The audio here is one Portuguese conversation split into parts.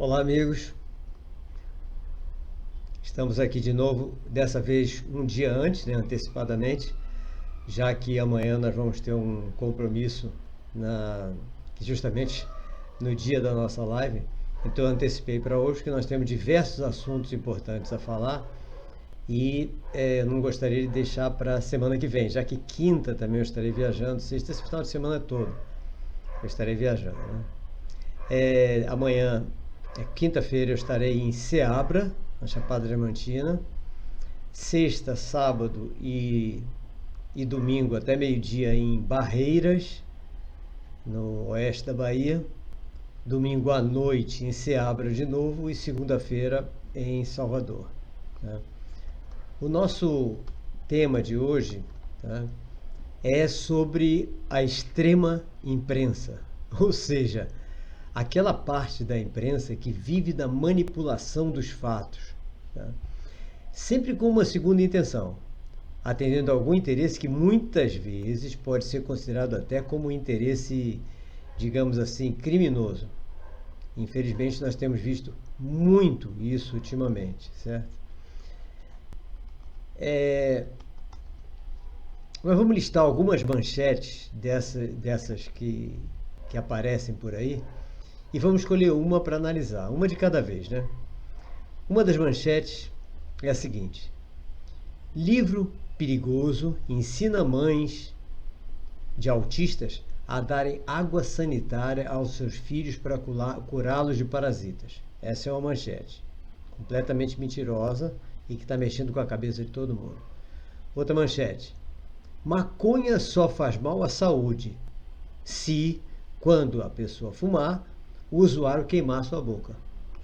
Olá, amigos. Estamos aqui de novo, dessa vez um dia antes, né, antecipadamente, já que amanhã nós vamos ter um compromisso justamente no dia da nossa live. Então eu antecipei para hoje que nós temos diversos assuntos importantes a falar e eu não gostaria de deixar para a semana que vem, já que quinta também eu estarei viajando, sexta, esse final de semana todo eu estarei viajando, né? Amanhã, quinta-feira, eu estarei em Ceabra, na Chapada Diamantina. Sexta, sábado e domingo até meio-dia em Barreiras, no oeste da Bahia. Domingo à noite em Ceabra de novo e segunda-feira em Salvador, né? O nosso tema de hoje, tá, é sobre a extrema imprensa, ou seja, aquela parte da imprensa que vive da manipulação dos fatos, tá? Sempre com uma segunda intenção, atendendo a algum interesse que muitas vezes pode ser considerado até como um interesse, digamos assim, criminoso. Infelizmente nós temos visto muito isso ultimamente, certo? Nós vamos listar algumas manchetes dessas que aparecem por aí e vamos escolher uma para analisar, uma de cada vez, né? Uma das manchetes é a seguinte: livro perigoso ensina mães de autistas a darem água sanitária aos seus filhos para curá-los de parasitas. Essa é uma manchete completamente mentirosa e que está mexendo com a cabeça de todo mundo. Outra manchete: maconha só faz mal à saúde se, quando a pessoa fumar, o usuário queimar sua boca.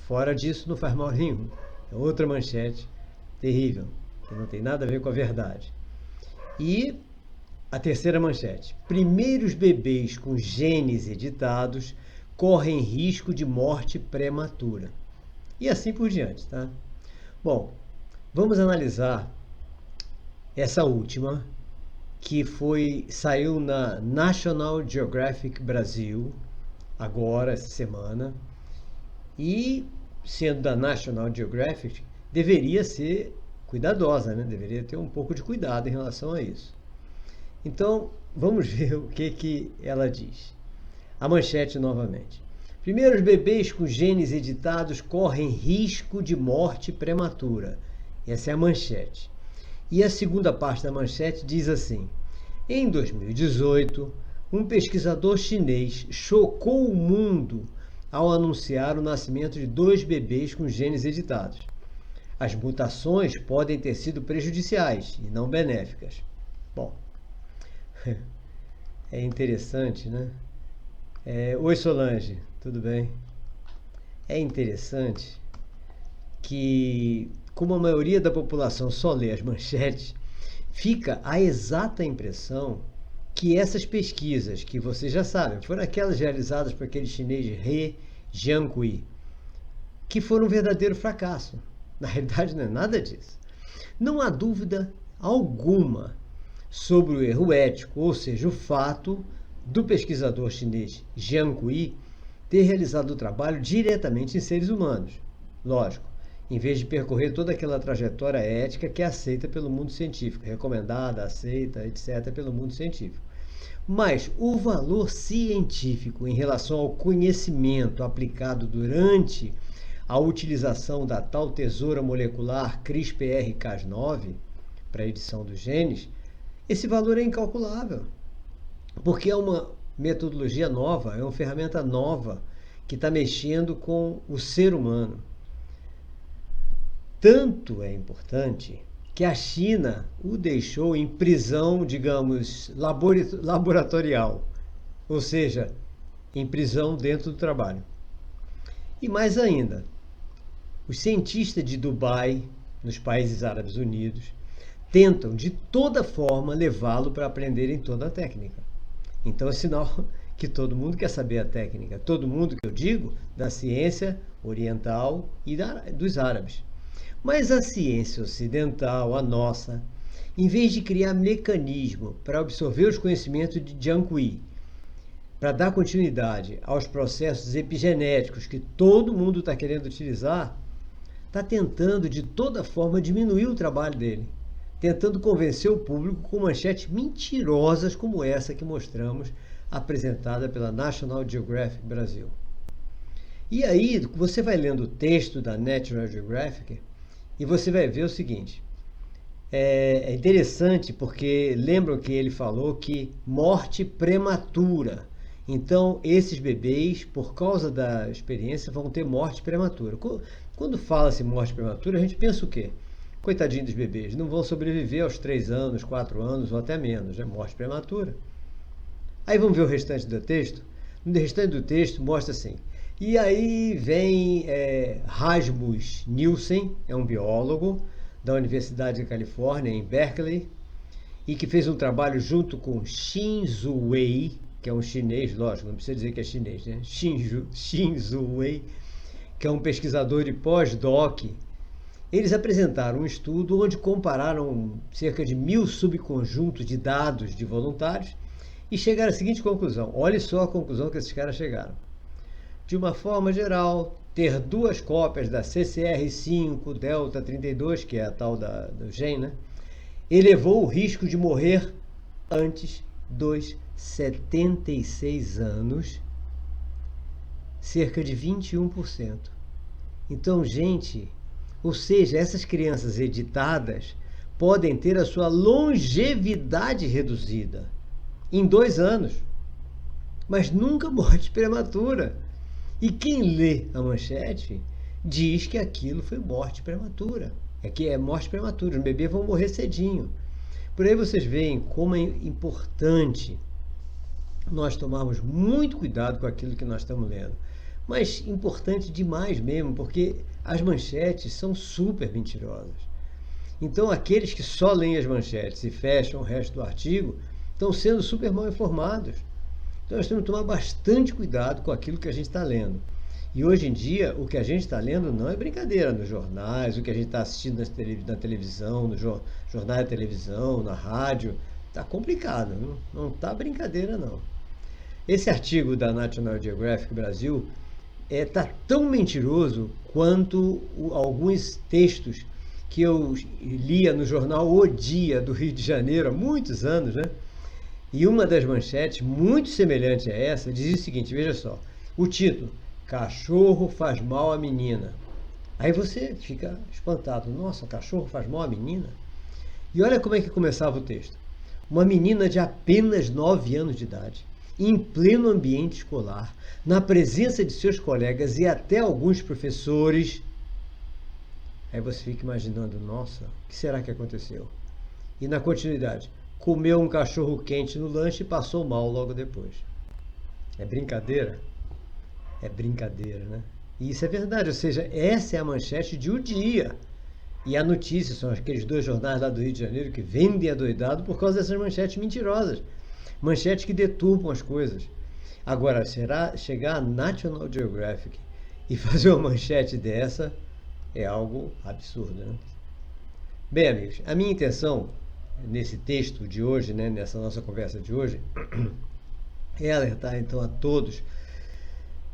Fora disso, não faz mal nenhum. É outra manchete terrível, que não tem nada a ver com a verdade. E a terceira manchete: primeiros bebês com genes editados correm risco de morte prematura. E assim por diante, tá? Bom, vamos analisar essa última, que saiu na National Geographic Brasil, agora, essa semana, e sendo da National Geographic, deveria ser cuidadosa, né? Deveria ter um pouco de cuidado em relação a isso. Então, vamos ver o que ela diz. A manchete novamente: primeiros bebês com genes editados correm risco de morte prematura. Essa é a manchete. E a segunda parte da manchete diz assim: em 2018, um pesquisador chinês chocou o mundo ao anunciar o nascimento de 2 bebês com genes editados. As mutações podem ter sido prejudiciais e não benéficas. Bom, é interessante, né? Oi, Solange, tudo bem? É interessante que, como a maioria da população só lê as manchetes, fica a exata impressão que essas pesquisas, que vocês já sabem, foram aquelas realizadas por aquele chinês He Jiankui, que foram um verdadeiro fracasso. Na realidade, não é nada disso. Não há dúvida alguma sobre o erro ético, ou seja, o fato do pesquisador chinês Jiankui ter realizado o trabalho diretamente em seres humanos. Lógico, em vez de percorrer toda aquela trajetória ética que é aceita pelo mundo científico, recomendada, aceita, etc., pelo mundo científico. Mas o valor científico em relação ao conhecimento aplicado durante a utilização da tal tesoura molecular CRISPR-Cas9 para a edição dos genes, esse valor é incalculável, porque é uma metodologia nova, é uma ferramenta nova que está mexendo com o ser humano. Tanto é importante que a China o deixou em prisão, digamos, laboratorial, ou seja, em prisão dentro do trabalho. E mais ainda, os cientistas de Dubai, nos países árabes unidos, tentam de toda forma levá-lo para aprenderem toda a técnica. Então é sinal que todo mundo quer saber a técnica, todo mundo, que eu digo, da ciência oriental e dos árabes. Mas a ciência ocidental, a nossa, em vez de criar mecanismo para absorver os conhecimentos de Jiankui para dar continuidade aos processos epigenéticos que todo mundo está querendo utilizar, está tentando de toda forma diminuir o trabalho dele, tentando convencer o público com manchetes mentirosas como essa que mostramos, apresentada pela National Geographic Brasil. E aí você vai lendo o texto da National Geographic e você vai ver o seguinte. É interessante porque lembram que ele falou que morte prematura. Então, esses bebês, por causa da experiência, vão ter morte prematura. Quando fala-se morte prematura, a gente pensa o quê? Coitadinho dos bebês, não vão sobreviver aos 3 anos, 4 anos ou até menos, é morte prematura. Aí vamos ver o restante do texto. No restante do texto mostra assim. E aí vem Rasmus Nielsen, é um biólogo da Universidade da Califórnia, em Berkeley, e que fez um trabalho junto com Xin-Zhu Wei, que é um chinês, lógico, não precisa dizer que é chinês, né? Xin-Zhu Wei, que é um pesquisador de pós-doc. Eles apresentaram um estudo onde compararam cerca de 1.000 subconjuntos de dados de voluntários e chegaram à seguinte conclusão. Olha só a conclusão que esses caras chegaram. De uma forma geral, ter 2 cópias da CCR5 delta 32, que é a tal do gene, né, elevou o risco de morrer antes dos 76 anos, cerca de 21%. Então, gente, ou seja, essas crianças editadas podem ter a sua longevidade reduzida em 2 anos, mas nunca morte prematura. E quem lê a manchete diz que aquilo foi morte prematura. É que é morte prematura, os bebês vão morrer cedinho. Por aí vocês veem como é importante nós tomarmos muito cuidado com aquilo que nós estamos lendo. Mas importante demais mesmo, porque as manchetes são super mentirosas. Então aqueles que só leem as manchetes e fecham o resto do artigo estão sendo super mal informados. Então nós temos que tomar bastante cuidado com aquilo que a gente está lendo. E hoje em dia, o que a gente está lendo não é brincadeira nos jornais, o que a gente está assistindo na televisão, no jornal da televisão, na rádio. Está complicado, não está brincadeira não. Esse artigo da National Geographic Brasil está tão mentiroso quanto alguns textos que eu lia no jornal O Dia do Rio de Janeiro há muitos anos, né? E uma das manchetes, muito semelhante a essa, dizia o seguinte, veja só, o título, Cachorro faz mal à menina. Aí você fica espantado, nossa, cachorro faz mal à menina? E olha como é que começava o texto. Uma menina de apenas 9 anos de idade, em pleno ambiente escolar, na presença de seus colegas e até alguns professores. Aí você fica imaginando, nossa, o que será que aconteceu? E na continuidade, comeu um cachorro quente no lanche e passou mal logo depois. É brincadeira? É brincadeira, né? E isso é verdade, ou seja, essa é a manchete de O Dia. E a notícia são aqueles 2 jornais lá do Rio de Janeiro que vendem adoidado por causa dessas manchetes mentirosas. Manchetes que deturpam as coisas. Agora, será chegar a National Geographic e fazer uma manchete dessa é algo absurdo, né? Bem, amigos, a minha intenção nesse texto de hoje, né, nessa nossa conversa de hoje, é alertar então a todos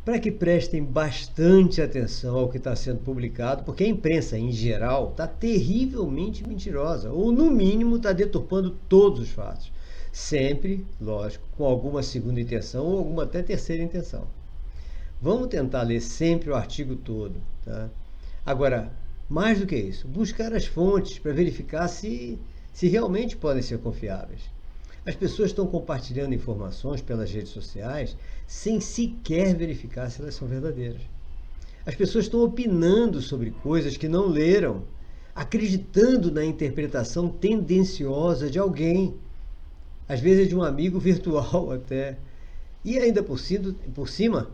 para que prestem bastante atenção ao que está sendo publicado, porque a imprensa em geral está terrivelmente mentirosa, ou no mínimo está deturpando todos os fatos. Sempre, lógico, com alguma segunda intenção ou alguma até terceira intenção. Vamos tentar ler sempre o artigo todo, tá? Agora, mais do que isso, buscar as fontes para verificar se realmente podem ser confiáveis. As pessoas estão compartilhando informações pelas redes sociais sem sequer verificar se elas são verdadeiras. As pessoas estão opinando sobre coisas que não leram, acreditando na interpretação tendenciosa de alguém, às vezes de um amigo virtual até. E ainda por cima,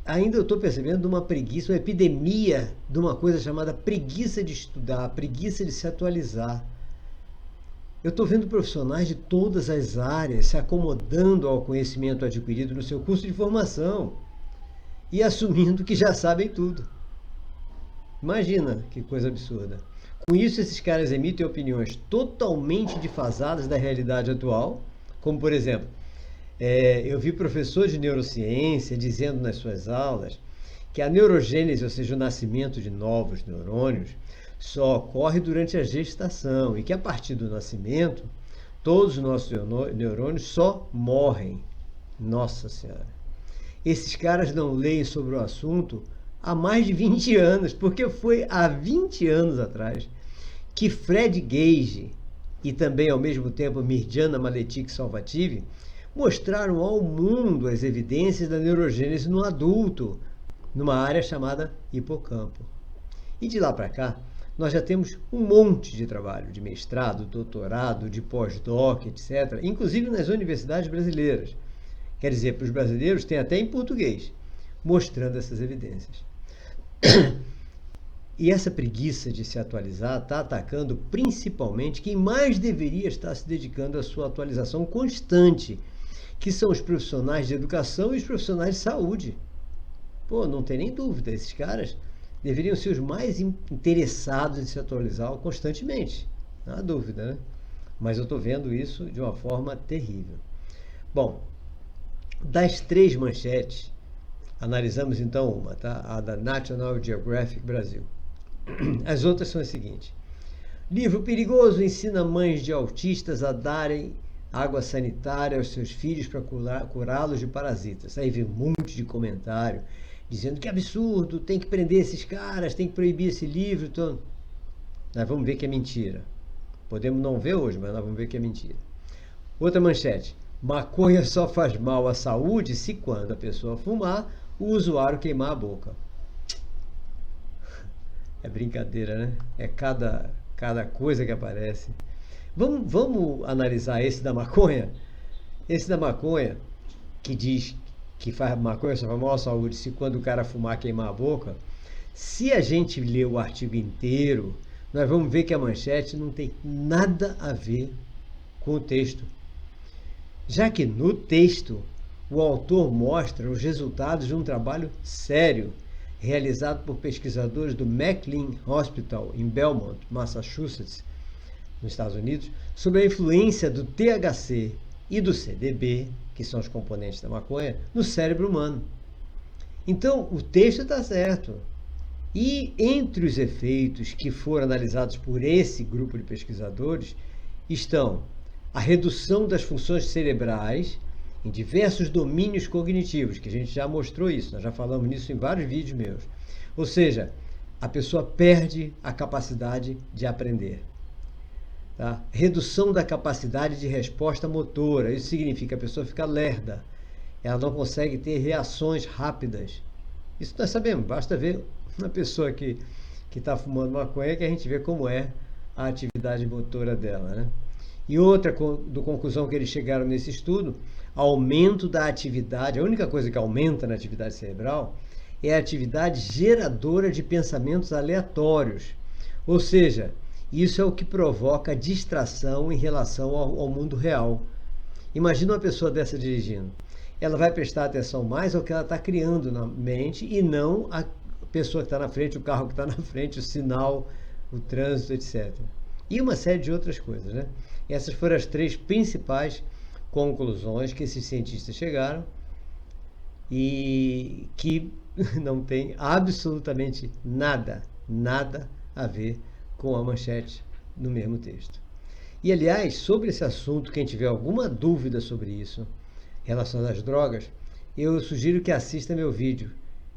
ainda eu estou percebendo uma preguiça, uma epidemia de uma coisa chamada preguiça de estudar, preguiça de se atualizar. Eu estou vendo profissionais de todas as áreas se acomodando ao conhecimento adquirido no seu curso de formação e assumindo que já sabem tudo. Imagina que coisa absurda. Com isso, esses caras emitem opiniões totalmente desfasadas da realidade atual, como, por exemplo, Eu vi professor de neurociência dizendo nas suas aulas que a neurogênese, ou seja, o nascimento de novos neurônios, só ocorre durante a gestação e que a partir do nascimento, todos os nossos neurônios só morrem. Nossa Senhora! Esses caras não leem sobre o assunto há mais de 20 anos, porque foi há 20 anos atrás que Fred Gage e também ao mesmo tempo Mirjana Maletic-Salvative mostraram ao mundo as evidências da neurogênese no adulto, numa área chamada hipocampo. E de lá para cá, nós já temos um monte de trabalho de mestrado, doutorado, de pós-doc, etc., inclusive nas universidades brasileiras. Quer dizer, para os brasileiros tem até em português, mostrando essas evidências. E essa preguiça de se atualizar está atacando principalmente quem mais deveria estar se dedicando à sua atualização constante, que são os profissionais de educação e os profissionais de saúde. Pô, não tem nem dúvida, esses caras deveriam ser os mais interessados em se atualizar constantemente. Não há dúvida, né? Mas eu estou vendo isso de uma forma terrível. Bom, das 3 manchetes, analisamos então uma, tá? A da National Geographic Brasil. As outras são as seguintes. Livro perigoso ensina mães de autistas a darem água sanitária aos seus filhos para curá-los de parasitas. Aí vem um monte de comentário dizendo que absurdo, tem que prender esses caras, tem que proibir esse livro. Então, nós vamos ver que é mentira. Podemos não ver hoje, mas nós vamos ver que é mentira. Outra manchete. Maconha só faz mal à saúde se quando a pessoa fumar, o usuário queimar a boca. É brincadeira, né? É cada coisa que aparece. Vamos analisar esse da maconha? Esse da maconha, que diz que faz maconha só faz mal à saúde se quando o cara fumar queimar a boca. Se a gente ler o artigo inteiro, nós vamos ver que a manchete não tem nada a ver com o texto. Já que no texto o autor mostra os resultados de um trabalho sério realizado por pesquisadores do McLean Hospital em Belmont, Massachusetts, nos Estados Unidos, sobre a influência do THC e do CBD, que são os componentes da maconha, no cérebro humano. Então, o texto está certo. E entre os efeitos que foram analisados por esse grupo de pesquisadores estão a redução das funções cerebrais em diversos domínios cognitivos, que a gente já mostrou isso, nós já falamos nisso em vários vídeos meus. Ou seja, a pessoa perde a capacidade de aprender. Tá? Redução da capacidade de resposta motora, isso significa que a pessoa fica lerda, ela não consegue ter reações rápidas. Isso nós sabemos, basta ver uma pessoa que está fumando maconha que a gente vê como é a atividade motora dela, né? E outra conclusão que eles chegaram nesse estudo, aumento da atividade, a única coisa que aumenta na atividade cerebral é a atividade geradora de pensamentos aleatórios. Ou seja, isso é o que provoca distração em relação ao mundo real. Imagina uma pessoa dessa dirigindo. Ela vai prestar atenção mais ao que ela está criando na mente e não a pessoa que está na frente, o carro que está na frente, o sinal, o trânsito, etc. E uma série de outras coisas, né? Essas foram as 3 principais conclusões que esses cientistas chegaram e que não tem absolutamente nada a ver com a manchete no mesmo texto. E, aliás, sobre esse assunto, quem tiver alguma dúvida sobre isso, relacionado às drogas, eu sugiro que assista meu vídeo,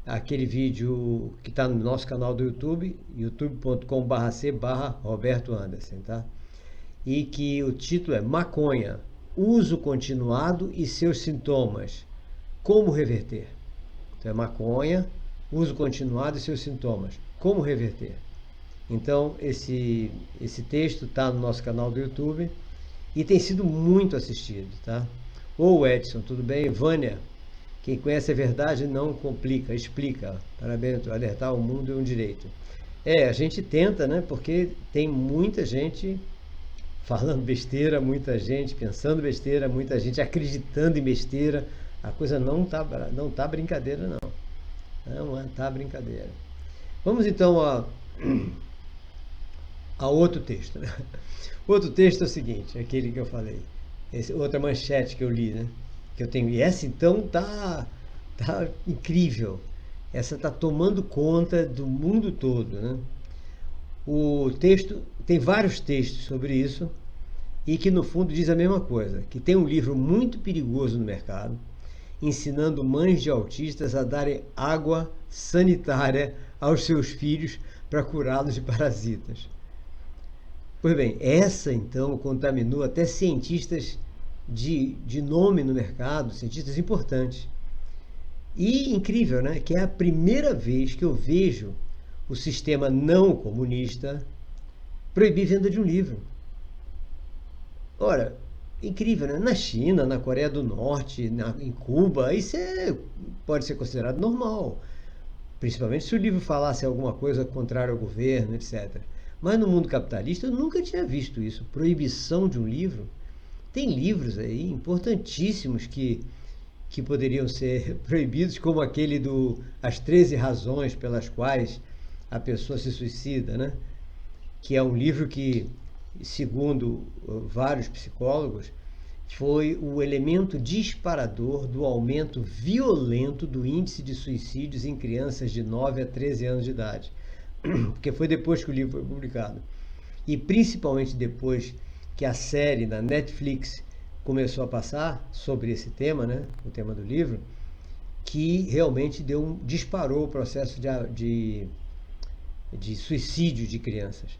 aquele vídeo que está no nosso canal do YouTube, youtube.com/c/Roberto Anderson, tá? E que o título é Maconha, uso continuado e seus sintomas, como reverter? Então é maconha, uso continuado e seus sintomas, como reverter? Então esse texto está no nosso canal do YouTube e tem sido muito assistido, tá? Ô Edson, tudo bem? Vânia, quem conhece a verdade não complica, explica. Parabéns, alertar o mundo é um direito. A gente tenta, né? Porque tem muita gente falando besteira, muita gente pensando besteira, muita gente acreditando em besteira. A coisa não tá brincadeira, não. Não tá brincadeira. Vamos então a outro texto, né? Outro texto é o seguinte, aquele que eu falei. Outra manchete que eu li, né? que eu tenho. E essa então tá incrível. Essa tá tomando conta do mundo todo, né? O texto tem vários textos sobre isso e que no fundo diz a mesma coisa, que tem um livro muito perigoso no mercado, ensinando mães de autistas a darem água sanitária aos seus filhos para curá-los de parasitas. Pois bem, essa então contaminou até cientistas de nome no mercado, cientistas importantes. E incrível, né? Que é a primeira vez que eu vejo o sistema não comunista proibir venda de um livro. Ora, incrível, né? Na China, na Coreia do Norte, em Cuba, isso pode ser considerado normal. Principalmente se o livro falasse alguma coisa contrária ao governo, etc. Mas no mundo capitalista eu nunca tinha visto isso. Proibição de um livro. Tem livros aí importantíssimos que poderiam ser proibidos, como aquele do As 13 Razões pelas Quais a Pessoa se Suicida, né? Que é um livro que, segundo vários psicólogos, foi o elemento disparador do aumento violento do índice de suicídios em crianças de 9 a 13 anos de idade. Porque foi depois que o livro foi publicado. E principalmente depois que a série da Netflix começou a passar sobre esse tema, né, o tema do livro, que realmente disparou o processo de suicídio de crianças.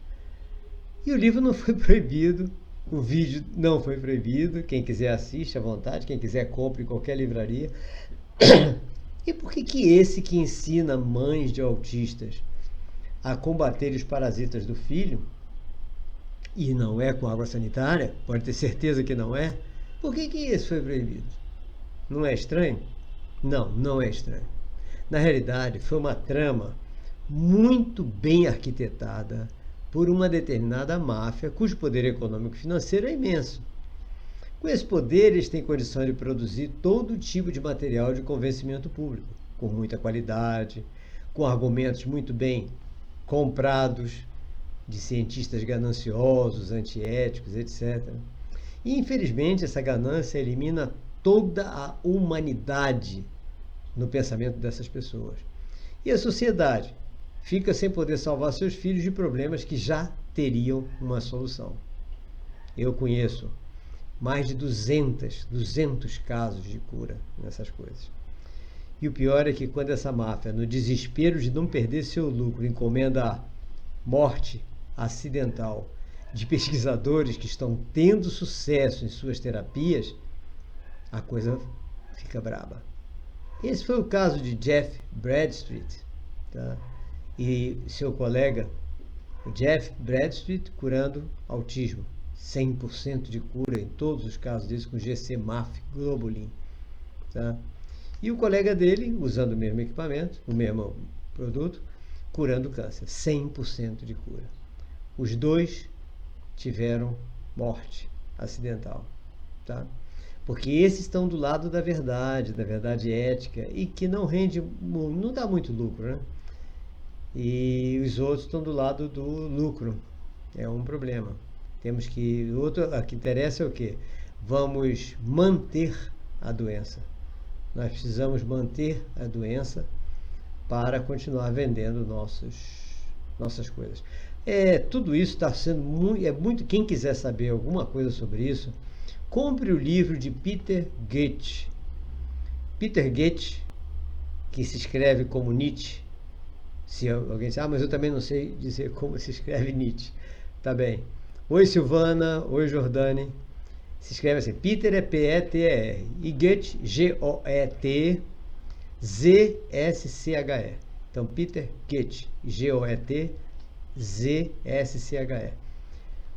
E o livro não foi proibido, o vídeo não foi proibido, quem quiser assiste à vontade, quem quiser compre em qualquer livraria. E por que esse que ensina mães de autistas a combater os parasitas do filho, e não é com água sanitária, pode ter certeza que não é, por que esse foi proibido? Não é estranho? Não, não é estranho. Na realidade, foi uma trama muito bem arquitetada por uma determinada máfia cujo poder econômico e financeiro é imenso. Com esse poder, eles têm condição de produzir todo tipo de material de convencimento público, com muita qualidade, com argumentos muito bem comprados de cientistas gananciosos, antiéticos, etc. E, infelizmente, essa ganância elimina toda a humanidade no pensamento dessas pessoas. E a sociedade fica sem poder salvar seus filhos de problemas que já teriam uma solução. Eu conheço mais de 200 casos de cura nessas coisas. E o pior é que quando essa máfia, no desespero de não perder seu lucro, encomenda a morte acidental de pesquisadores que estão tendo sucesso em suas terapias, a coisa fica braba. Esse foi o caso de Jeff Bradstreet, tá? E seu colega, o Jeff Bradstreet, curando autismo. 100% de cura em todos os casos desses com GC-MAF, Globulin. Tá? E o colega dele, usando o mesmo equipamento, o mesmo produto, curando câncer. 100% de cura. Os dois tiveram morte acidental. Tá? Porque esses estão do lado da verdade ética, e que não rende, não dá muito lucro, né? E os outros estão do lado do lucro. É um problema. Temos que... O que interessa é o quê? Vamos manter a doença. Nós precisamos manter a doença para continuar vendendo nossas coisas. Tudo isso está sendo muito... Quem quiser saber alguma coisa sobre isso, compre o livro de Peter Goethe. Peter Goethe, que se escreve como Nietzsche. Se alguém diz, mas eu também não sei dizer como se escreve Nietzsche. Tá bem. Oi, Silvana. Oi, Jordane. Se escreve assim, Peter é P-E-T-E-R. E Goethe, G-O-E-T-Z-S-C-H-E. Então, Peter Goethe, G-O-E-T-Z-S-C-H-E.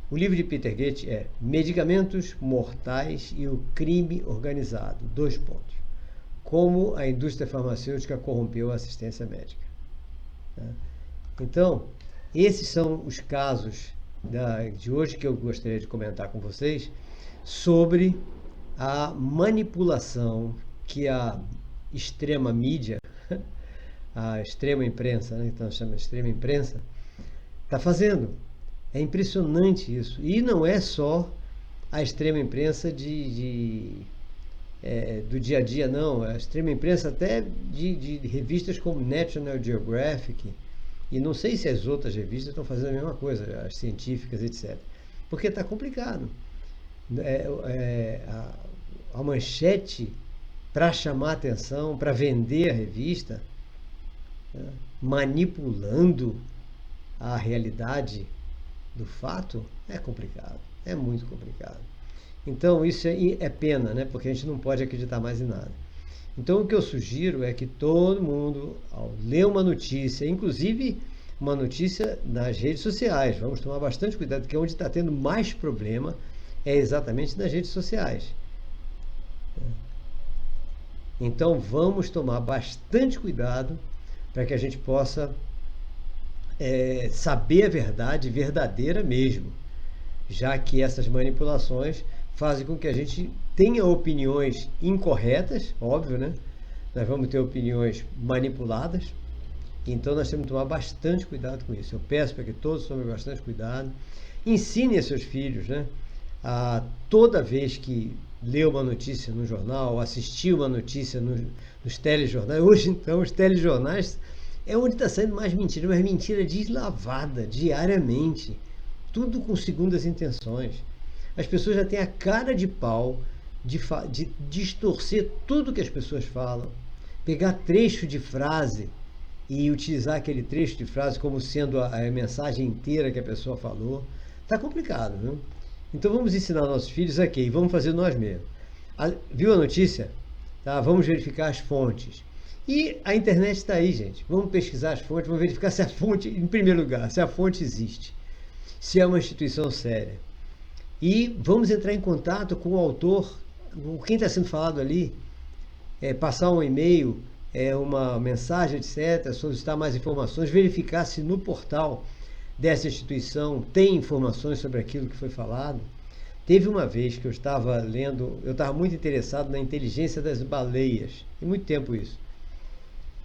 O livro de Peter Goethe é Medicamentos Mortais e o Crime Organizado. 2 pontos. Como a indústria farmacêutica corrompeu a assistência médica. Então, esses são os casos de hoje que eu gostaria de comentar com vocês sobre a manipulação que a extrema mídia, a extrema imprensa, né, então chama de extrema imprensa, está fazendo. É impressionante isso. E não é só a extrema imprensa de do dia a dia, não. A extrema imprensa até de revistas como National Geographic, e não sei se as outras revistas estão fazendo a mesma coisa, as científicas, etc. Porque está complicado. A manchete, para chamar atenção, para vender a revista, né, manipulando a realidade do fato, é complicado, é muito complicado. Então isso é pena, né? Porque a gente não pode acreditar mais em nada. Então o que eu sugiro é que todo mundo, ao ler uma notícia, inclusive uma notícia nas redes sociais, vamos tomar bastante cuidado, porque onde está tendo mais problema é exatamente nas redes sociais. Então vamos tomar bastante cuidado para que a gente possa saber a verdade verdadeira mesmo, já que essas manipulações fazem com que a gente tenha opiniões incorretas, óbvio, né? Nós vamos ter opiniões manipuladas, então nós temos que tomar bastante cuidado com isso. Eu peço para que todos tomem bastante cuidado. Ensine a seus filhos, né? Toda vez que lê uma notícia no jornal, assistir uma notícia nos telejornais, hoje então os telejornais é onde está saindo mais mentira, mas mentira deslavada, diariamente, tudo com segundas intenções. As pessoas já têm a cara de pau de distorcer tudo que as pessoas falam, pegar trecho de frase e utilizar aquele trecho de frase como sendo a mensagem inteira que a pessoa falou. Está complicado, viu? Então vamos ensinar nossos filhos aqui, e vamos fazer nós mesmos. Viu a notícia? Tá? Vamos verificar as fontes. E a internet está aí, gente. Vamos pesquisar as fontes, vamos verificar se a fonte, em primeiro lugar, se a fonte existe, se é uma instituição séria. E vamos entrar em contato com o autor, com quem está sendo falado ali, passar um e-mail, uma mensagem, etc., solicitar mais informações, verificar se no portal dessa instituição tem informações sobre aquilo que foi falado. Teve uma vez que eu estava lendo, eu estava muito interessado na inteligência das baleias, tem muito tempo isso,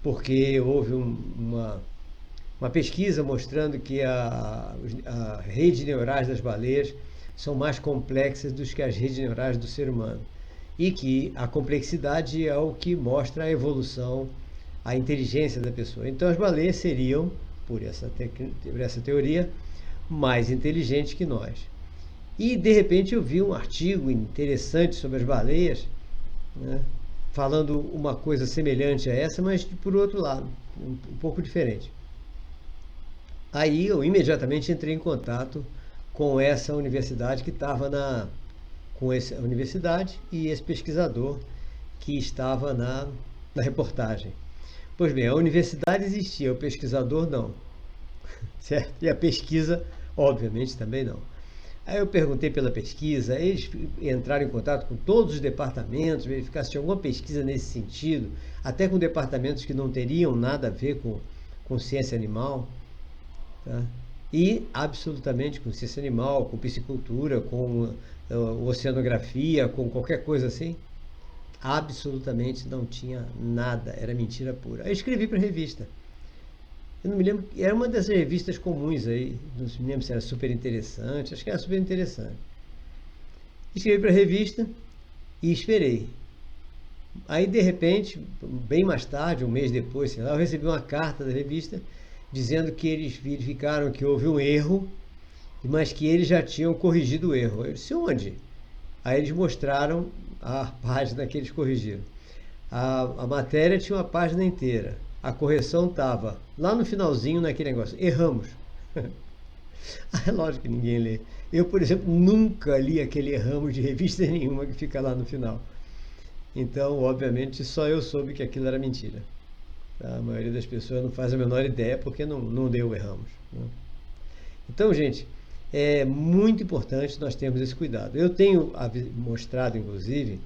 porque houve uma pesquisa mostrando que a rede neurais das baleias são mais complexas do que as redes neurais do ser humano, e que a complexidade é o que mostra a evolução, a inteligência da pessoa. Então as baleias seriam, por essa teoria, mais inteligentes que nós. E de repente eu vi um artigo interessante sobre as baleias, né, falando uma coisa semelhante a essa, mas por outro lado, um pouco diferente. Aí eu imediatamente entrei em contato com essa universidade que estava com essa universidade e esse pesquisador que estava na reportagem. Pois bem, a universidade existia, o pesquisador não, certo? E a pesquisa, obviamente, também não. Aí eu perguntei pela pesquisa, eles entraram em contato com todos os departamentos, verificar se tinha alguma pesquisa nesse sentido, até com departamentos que não teriam nada a ver com ciência animal, tá? E absolutamente com ciência animal, com piscicultura, com oceanografia, com qualquer coisa assim, absolutamente não tinha nada, era mentira pura. Aí eu escrevi para a revista. Eu não me lembro, era uma dessas revistas comuns aí, não me lembro se era Super Interessante, acho que era Super Interessante. Escrevi para a revista e esperei. Aí, de repente, bem mais tarde, um mês depois, sei lá, eu recebi uma carta da revista dizendo que eles verificaram que houve um erro, mas que eles já tinham corrigido o erro. Eu disse, onde? Aí eles mostraram a página que eles corrigiram. A matéria tinha uma página inteira. A correção estava lá no finalzinho, naquele negócio. Erramos. É lógico que ninguém lê. Eu, por exemplo, nunca li aquele erramos de revista nenhuma que fica lá no final. Então, obviamente, só eu soube que aquilo era mentira. A maioria das pessoas não faz a menor ideia porque não deu erramos, né? Então, gente, é muito importante nós termos esse cuidado. Eu tenho mostrado, inclusive,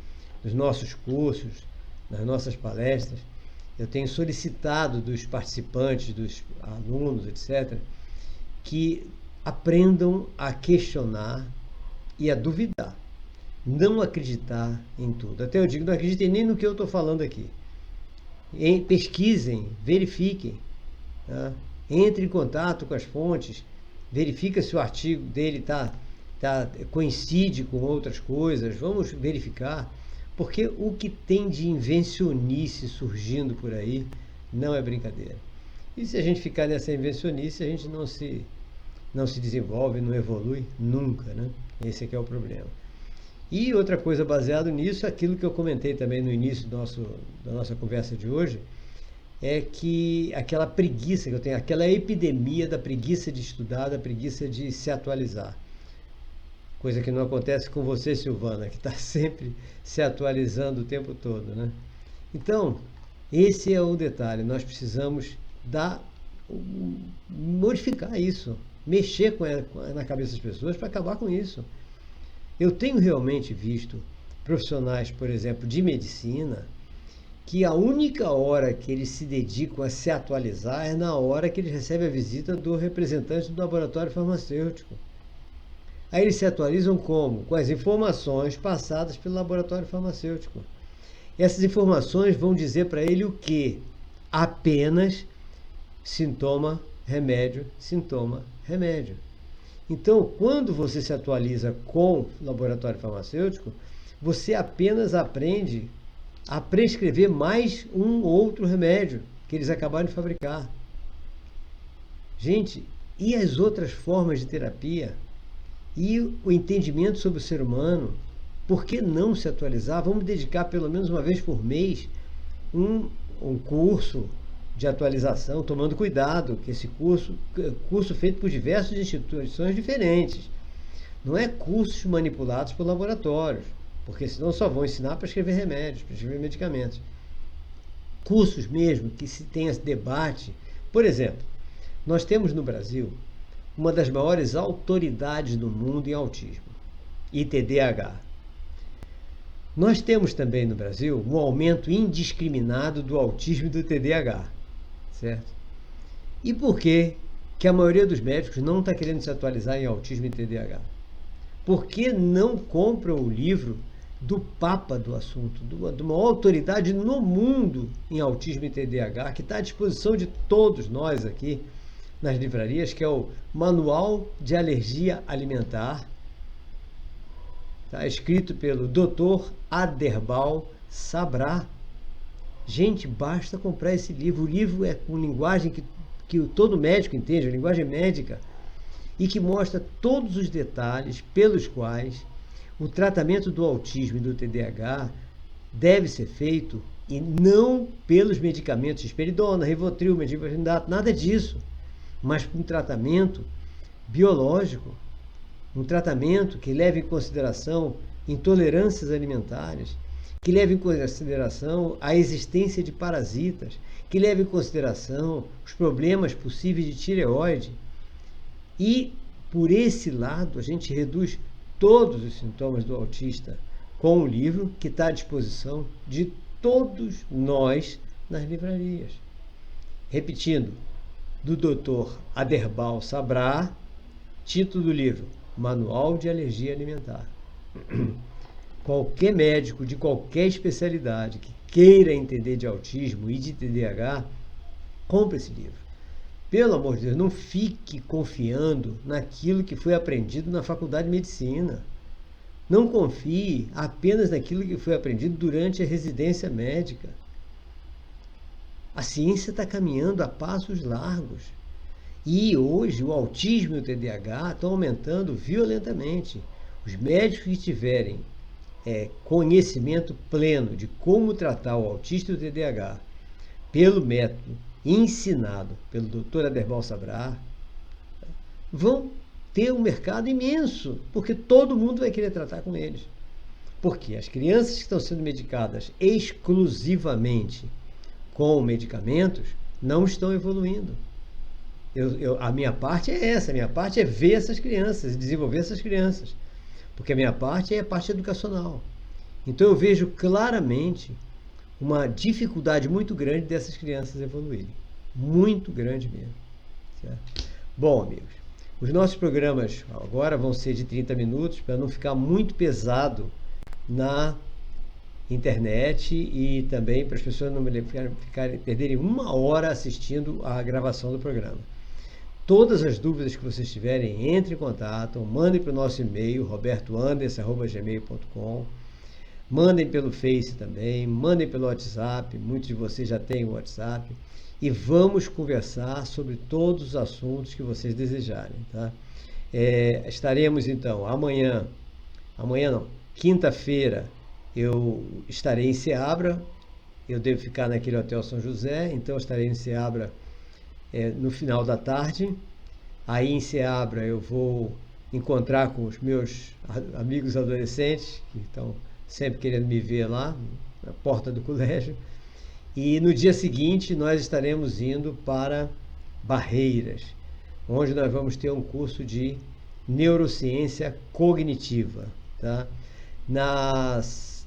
nos nossos cursos, nas nossas palestras, eu tenho solicitado dos participantes, dos alunos, etc., que aprendam a questionar e a duvidar. Não acreditar em tudo. Até eu digo, não acreditem nem no que eu estou falando aqui. Pesquisem, verifiquem, tá? Entre em contato com as fontes, verifica se o artigo dele coincide com outras coisas, vamos verificar, Porque o que tem de invencionice surgindo por aí não é brincadeira. E se a gente ficar nessa invencionice, a gente não se desenvolve, não evolui nunca, né? Esse aqui é o problema. E outra coisa baseado nisso, aquilo que eu comentei também no início da nossa conversa de hoje, é que aquela preguiça que eu tenho, aquela epidemia da preguiça de estudar, da preguiça de se atualizar. Coisa que não acontece com você, Silvana, que está sempre se atualizando o tempo todo, né? Então, esse é o detalhe. Nós precisamos modificar isso, mexer na cabeça das pessoas para acabar com isso. Eu tenho realmente visto profissionais, por exemplo, de medicina, que a única hora que eles se dedicam a se atualizar é na hora que eles recebem a visita do representante do laboratório farmacêutico. Aí eles se atualizam como? Com as informações passadas pelo laboratório farmacêutico. Essas informações vão dizer para ele o quê? Apenas sintoma, remédio, sintoma, remédio. Então, quando você se atualiza com o laboratório farmacêutico, você apenas aprende a prescrever mais um outro remédio que eles acabaram de fabricar. Gente, e as outras formas de terapia? E o entendimento sobre o ser humano? Por que não se atualizar? Vamos dedicar pelo menos uma vez por mês um curso de atualização, tomando cuidado que esse curso feito por diversas instituições diferentes. Não é cursos manipulados por laboratórios, porque senão só vão ensinar para escrever remédios, para escrever medicamentos. Cursos mesmo que se tenha esse debate. Por exemplo, nós temos no Brasil uma das maiores autoridades do mundo em autismo e TDAH. Nós temos também no Brasil um aumento indiscriminado do autismo e do TDAH, certo? E por que a maioria dos médicos não está querendo se atualizar em autismo e TDAH? Por que não compram o livro do Papa do assunto, de uma autoridade no mundo em autismo e TDAH, que está à disposição de todos nós aqui nas livrarias, que é o Manual de Alergia Alimentar, tá? Escrito pelo Dr. Aderbal Sabra. Gente, basta comprar esse livro. O livro é com linguagem que todo médico entende, a linguagem médica, e que mostra todos os detalhes pelos quais o tratamento do autismo e do TDAH deve ser feito, e não pelos medicamentos Risperidona, Rivotril, Metiloprenidato, nada disso, mas por um tratamento biológico, um tratamento que leve em consideração intolerâncias alimentares, que leve em consideração a existência de parasitas, que leve em consideração os problemas possíveis de tireoide. E, por esse lado, a gente reduz todos os sintomas do autista com um livro que está à disposição de todos nós nas livrarias. Repetindo, do Dr. Aderbal Sabra, título do livro, Manual de Alergia Alimentar. Qualquer médico de qualquer especialidade que queira entender de autismo e de TDAH, compre esse livro. Pelo amor de Deus, não fique confiando naquilo que foi aprendido na faculdade de medicina. Não confie apenas naquilo que foi aprendido durante a residência médica. A ciência está caminhando a passos largos. E hoje o autismo e o TDAH estão aumentando violentamente. Os médicos que tiverem conhecimento pleno de como tratar o autista e o TDAH pelo método ensinado pelo Dr. Aderbal Sabra, vão ter um mercado imenso, porque todo mundo vai querer tratar com eles. Porque as crianças que estão sendo medicadas exclusivamente com medicamentos não estão evoluindo. A minha parte é essa, a minha parte é ver essas crianças, desenvolver essas crianças, porque a minha parte é a parte educacional. Então eu vejo claramente uma dificuldade muito grande dessas crianças evoluírem, muito grande mesmo, certo? Bom, amigos, os nossos programas agora vão ser de 30 minutos, para não ficar muito pesado na internet e também para as pessoas não perderem uma hora assistindo a gravação do programa. Todas as dúvidas que vocês tiverem, entre em contato, mandem para o nosso e-mail, robertoanderson@gmail.com. Mandem pelo Face também, mandem pelo WhatsApp, muitos de vocês já têm o WhatsApp, e vamos conversar sobre todos os assuntos que vocês desejarem, tá? Estaremos então amanhã não, quinta-feira eu estarei em Seabra, eu devo ficar naquele Hotel São José, então eu estarei em Seabra no final da tarde. Aí em Seabra eu vou encontrar com os meus amigos adolescentes, que estão sempre querendo me ver lá, na porta do colégio. E no dia seguinte nós estaremos indo para Barreiras, onde nós vamos ter um curso de neurociência cognitiva, tá?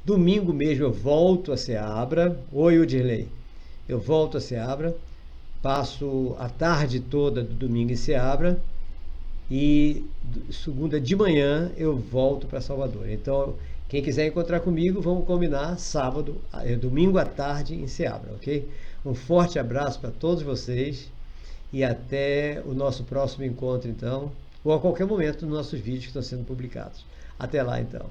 Domingo mesmo eu volto a Seabra. Oi, Udirley. Eu volto a Seabra, passo a tarde toda do domingo em Seabra e segunda de manhã eu volto para Salvador. Então, quem quiser encontrar comigo, vamos combinar domingo à tarde em Seabra, ok? Um forte abraço para todos vocês e até o nosso próximo encontro, então, ou a qualquer momento nos nossos vídeos que estão sendo publicados. Até lá, então.